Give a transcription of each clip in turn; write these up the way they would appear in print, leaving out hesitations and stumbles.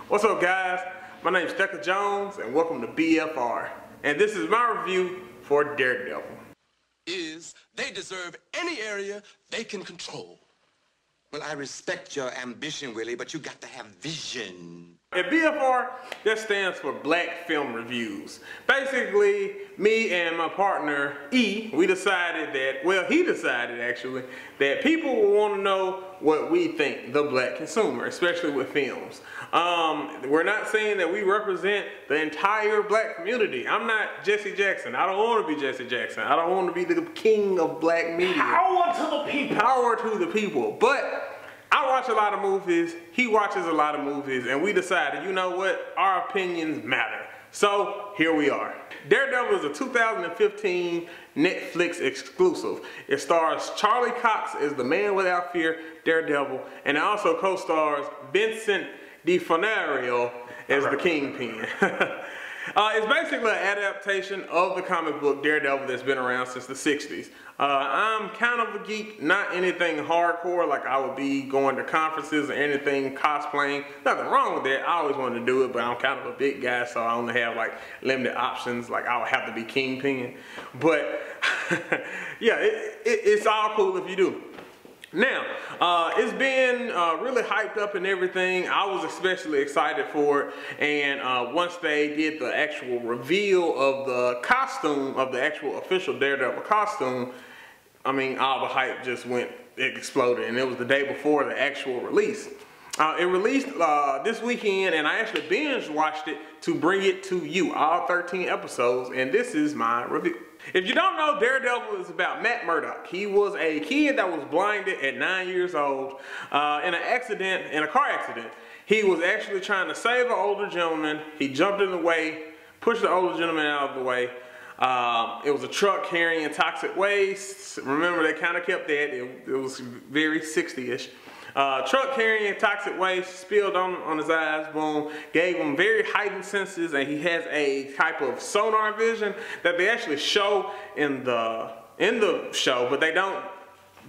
What's up, guys? My name is Stecker Jones, and welcome to BFR. And this is my review for Daredevil. They deserve any area they can control. Well, I respect your ambition, Willie, but you got to have vision. At BFR, that stands for Black Film Reviews. Basically, me and my partner, E, we decided that, well, he decided actually, that people will want to know what we think, the black consumer, especially with films. We're not saying that we represent the entire black community. I'm not Jesse Jackson. I don't want to be Jesse Jackson. I don't want to be the king of black media. Power to the people. Power to the people. But I watch a lot of movies, he watches a lot of movies, and we decided, you know what, our opinions matter. So, here we are. Daredevil is a 2015 Netflix exclusive. It stars Charlie Cox as the Man Without Fear, Daredevil, and it also co-stars Vincent D'Onofrio as the Kingpin. It's basically an adaptation of the comic book Daredevil that's been around since the 60s. I'm kind of a geek, not anything hardcore, like I would be going to conferences or anything cosplaying. Nothing wrong with that, I always wanted to do it, but I'm kind of a big guy, so I only have like limited options, like I would have to be Kingpin. But yeah, it's all cool if you do. Now, it's been really hyped up and everything. I was especially excited for it, and once they did the actual reveal of the costume, of the actual official Daredevil costume, I mean, all the hype just it exploded, and it was the day before the actual release. It released this weekend, and I actually binge watched it to bring it to you, all 13 episodes, and this is my review. If you don't know, Daredevil is about Matt Murdock. He was a kid that was blinded at 9 years old in a car accident. He was actually trying to save an older gentleman. He jumped in the way, pushed the older gentleman out of the way. It was a truck carrying toxic waste. Remember, they kind of kept that. It was very 60-ish. Truck carrying toxic waste, spilled on his eyes, boom, gave him very heightened senses, and he has a type of sonar vision that they actually show in the show, but they don't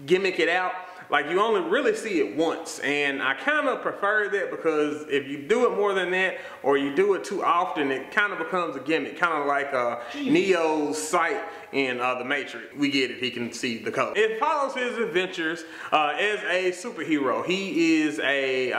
gimmick it out. Like, you only really see it once, and I kind of prefer that, because if you do it more than that, or you do it too often, it kind of becomes a gimmick, kind of like Neo's sight in The Matrix. We get it, he can see the code. It follows his adventures as a superhero. He is a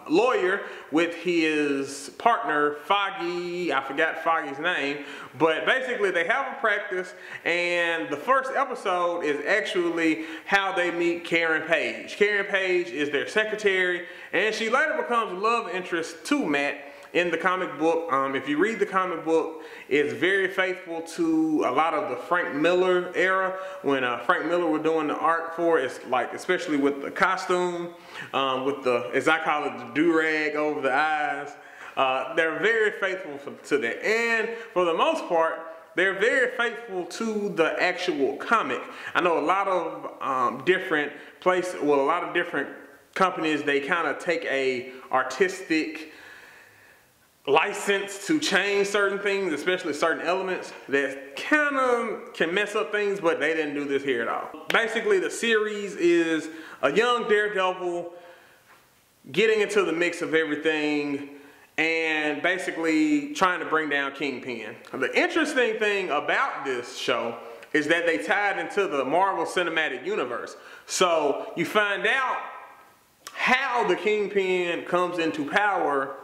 lawyer with his partner, Foggy. I forgot Foggy's name, but basically they have a practice, and the first episode is actually how they meet Karen Page. Karen Page is their secretary, and she later becomes a love interest to Matt in the comic book. If you read the comic book, it's very faithful to a lot of the Frank Miller era, when Frank Miller was doing the art for it. It's like, especially with the costume, with the, as I call it, the do-rag over the eyes. They're very faithful to that, and for the most part, they're very faithful to the actual comic. I know a lot of different places, well, a lot of different companies, they kind of take a artistic license to change certain things, especially certain elements that kind of can mess up things, but they didn't do this here at all. Basically, the series is a young Daredevil getting into the mix of everything and basically trying to bring down Kingpin. The interesting thing about this show is that they tied into the Marvel Cinematic Universe. So you find out how the Kingpin comes into power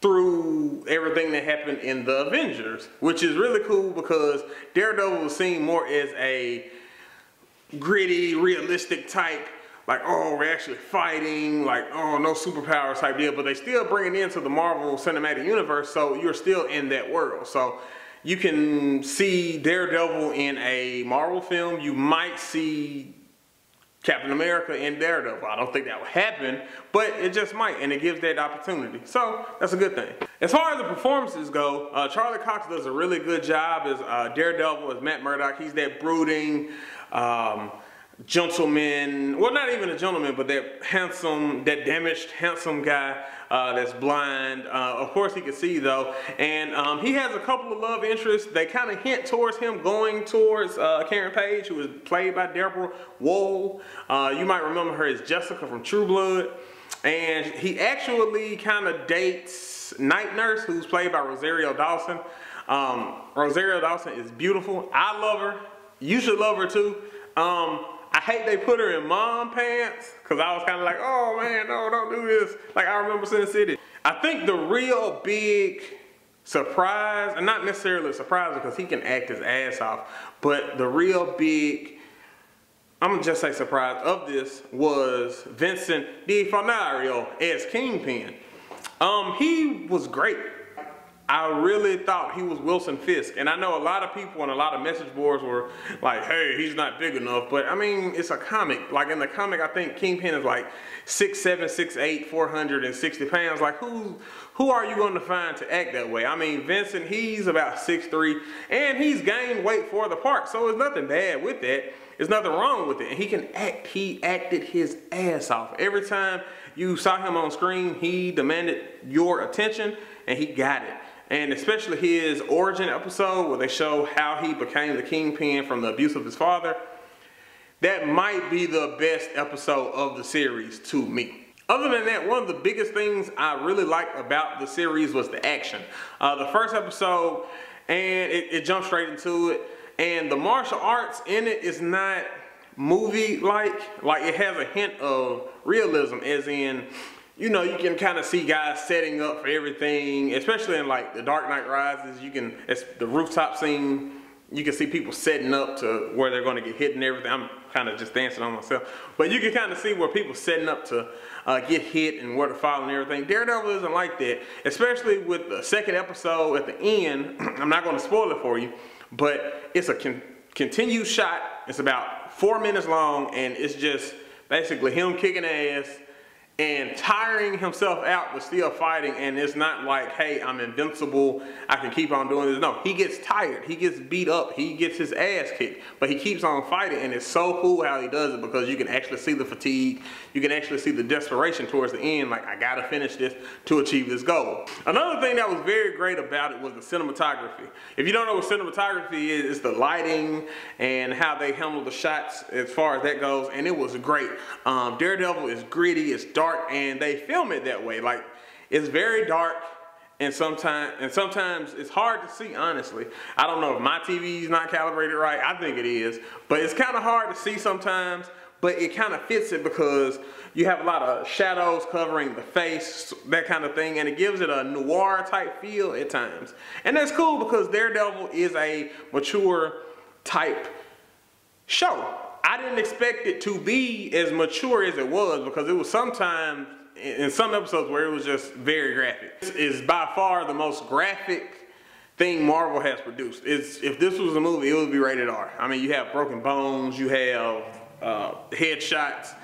through everything that happened in the Avengers, which is really cool, because Daredevil was seen more as a gritty, realistic type, like, oh, we're actually fighting, like, oh, no superpowers type deal, but they still bring it into the Marvel Cinematic Universe, so you're still in that world. So you can see Daredevil in a Marvel film. You might see Captain America in Daredevil. I don't think that would happen, but it just might, and it gives that opportunity. So that's a good thing. As far as the performances go, Charlie Cox does a really good job as Daredevil, as Matt Murdock. He's that brooding gentleman, well, not even a gentleman, but that handsome, that damaged, handsome guy that's blind. Of course he can see though, and he has a couple of love interests. They kind of hint towards him going towards Karen Page, who was played by Deborah Woll. You might remember her as Jessica from True Blood. And he actually kind of dates Night Nurse, who's played by Rosario Dawson. Rosario Dawson is beautiful. I love her. You should love her too. I hate they put her in mom pants, because I was kind of like, oh man, no, don't do this. Like, I remember Sin City. I think the real big surprise, and not necessarily a surprise because he can act his ass off, but the real big, I'm gonna just say surprise of this was Vincent D'Onofrio as Kingpin. He was great. I really thought he was Wilson Fisk, and I know a lot of people on a lot of message boards were like, hey, he's not big enough, but I mean, it's a comic. Like in the comic, I think Kingpin is like 6'7", 6'8", 460 pounds. Like who are you going to find to act that way? I mean, Vincent, he's about 6'3", and he's gained weight for the part, so there's nothing bad with that. There's nothing wrong with it. And he can act. He acted his ass off. Every time you saw him on screen, he demanded your attention, and he got it. And especially his origin episode where they show how he became the Kingpin from the abuse of his father. That might be the best episode of the series to me. Other than that, one of the biggest things I really liked about the series was the action. The first episode, and it jumped straight into it. And the martial arts in it is not movie-like. Like, it has a hint of realism, as in, you know, you can kind of see guys setting up for everything, especially in like The Dark Knight Rises. You can, it's the rooftop scene, you can see people setting up to where they're going to get hit and everything. I'm kind of just dancing on myself. But you can kind of see where people setting up to get hit and where to fall and everything. Daredevil isn't like that, especially with the second episode at the end. I'm not going to spoil it for you, but it's a continued shot. It's about 4 minutes long, and it's just basically him kicking ass and tiring himself out but still fighting. And it's not like, hey, I'm invincible, I can keep on doing this. No, he gets tired, he gets beat up, he gets his ass kicked, but he keeps on fighting. And it's so cool how he does it, because you can actually see the fatigue, you can actually see the desperation towards the end, like, I gotta finish this to achieve this goal. Another thing that was very great about it was the cinematography. If you don't know what cinematography is, it's the lighting and how they handle the shots as far as that goes, and it was great. Daredevil is gritty, it's dark, and they film it that way. Like, it's very dark, and sometimes it's hard to see, honestly. I don't know if my TV is not calibrated right. I think it is, but it's kind of hard to see sometimes, but it kind of fits it because you have a lot of shadows covering the face, that kind of thing, and it gives it a noir type feel at times. And that's cool because Daredevil is a mature type show. I didn't expect it to be as mature as it was, because it was sometimes in some episodes where it was just very graphic. This is by far the most graphic thing Marvel has produced. If this was a movie, it would be rated R. I mean, you have broken bones, you have headshots,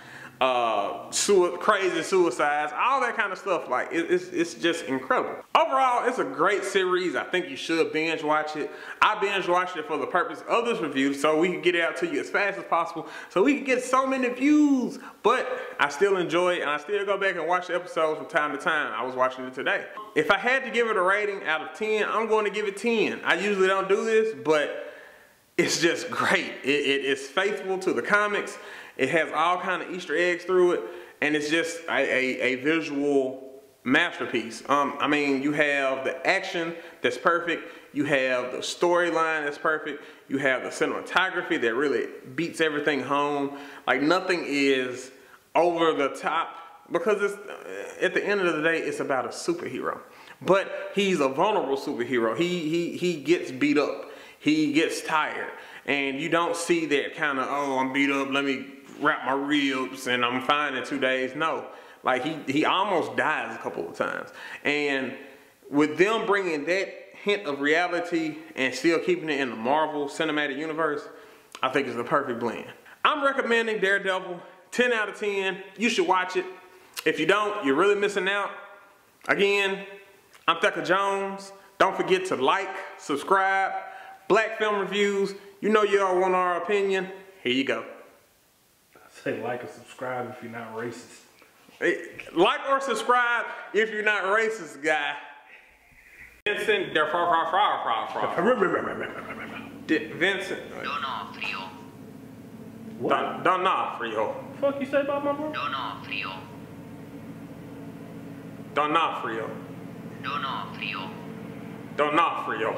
crazy suicides, all that kind of stuff. Like, it's just incredible. Overall, it's a great series. I think you should binge watch it. I binge watched it for the purpose of this review, so we can get it out to you as fast as possible, so we can get so many views. But I still enjoy it, and I still go back and watch the episodes from time to time. I was watching it today. If I had to give it a rating out of 10, I'm going to give it 10. I usually don't do this, but it's just great. It is faithful to the comics. It has all kind of Easter eggs through it, and it's just a visual masterpiece. I mean, you have the action that's perfect, you have the storyline that's perfect, you have the cinematography that really beats everything home. Like, nothing is over the top, because it's, at the end of the day, it's about a superhero. But he's a vulnerable superhero. He gets beat up, he gets tired, and you don't see that kind of, oh, I'm beat up, let me wrap my ribs and I'm fine in 2 days. No, like, he almost dies a couple of times. And with them bringing that hint of reality and still keeping it in the Marvel Cinematic Universe, I think it's the perfect blend. I'm recommending Daredevil, 10 out of 10. You should watch it. If you don't, you're really missing out. Again, I'm Thecka Jones. Don't forget to like, subscribe. Black Film Reviews. You know y'all want our opinion. Here you go. Say like or subscribe if you're not racist. Like or subscribe if you're not racist, guy. Vincent Vincent D'Onofrio. What? D'Onofrio. The fuck you say about my bro? D'Onofrio. Donofrio. Donofrio. Donofrio.